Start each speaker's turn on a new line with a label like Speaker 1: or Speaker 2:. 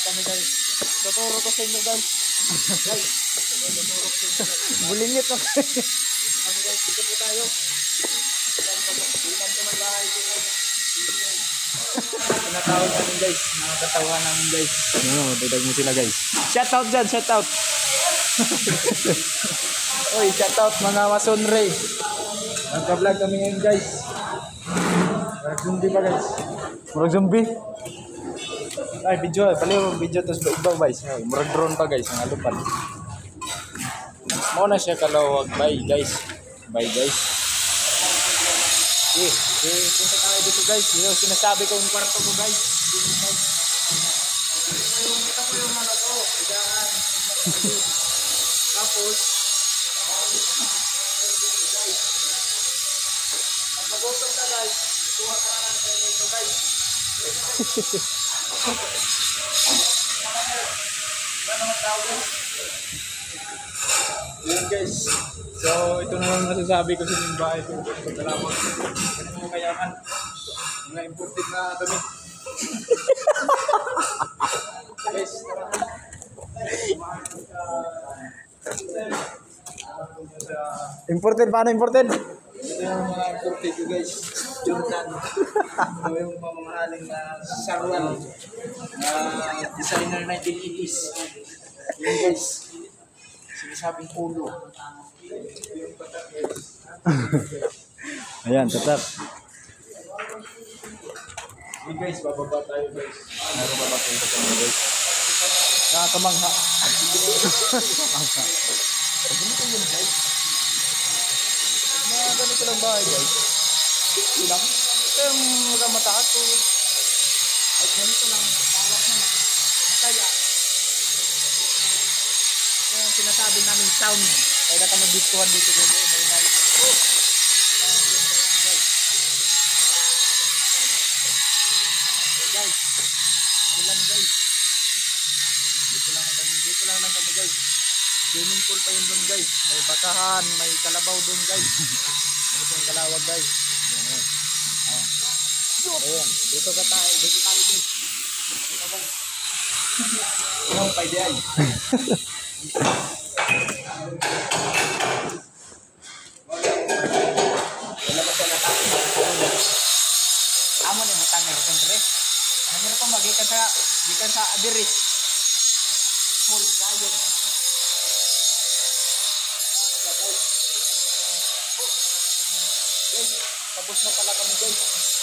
Speaker 1: kami guys. Tuturo ko sa inyo guys. Guys, tuturo ko sa inyo guys.
Speaker 2: Bulingit na kayo.
Speaker 1: Kami guys, dito po tayo. Ilan ko ng bahay ko guys. Tinatawag namin guys. Nakakatawa namin guys.
Speaker 2: Dadag mo sila guys. Shout out dyan, shout out.
Speaker 1: Uy, shout out mga masonre. Nagka-vlog kami ngayon guys. Zombie pa guys.
Speaker 2: Murag zombie.
Speaker 1: Ay, video. Paliw, video tos ibaw guys. Murag drone pa guys. Ang alupan. Muna siya kalawag. Bye guys. Bye guys. Punta tayo dito guys. Yung sinasabi ko yung kwarto mo guys. Dito guys. Ito po yung ano ko. Higaan. Tapos. Guys. Pag magutom ka guys. Kuha ka lang sa inyo guys. Yan guys. So ito na lang masasabi ko sa inyong bahay ko. Salamat. Ganun mo kayaman. Mga imported na damit. Guys,
Speaker 2: Imported, paano imported?
Speaker 1: ito yung mga imported ko guys. Jordan. Ito yung pamamahaling na sarwal. Designer 1980s. Yan guys. Sinasabing ulo. Yung patak guys.
Speaker 2: Ayan, tatak.
Speaker 1: Hey guys, bababa tayo guys. Meron ba tayo sa kanya guys?
Speaker 2: Nakakamangha.
Speaker 1: Ganito yun guys. Mga ganito lang bahay guys. Ilang? Ito yung mga matakot. Ay ganito lang. Tawag naman. Kaya. Yung sinasabi namin sound. Kaya na ka mag-discohan dito guys. May night. Guys, ilan guys? Dito lang kami guys. Swimming pool pa yun doon guys. May bakahan, may kalabaw doon guys. Ito yung kalawag guys. Ayan, dito tayo guys. Dito guys. Yung pwede ay. Wala ba siya natin? Amo ni butang meron siyempre. Meron pa gikan sa Abiris. Full kayo. Guys, tapos na pala kami guys.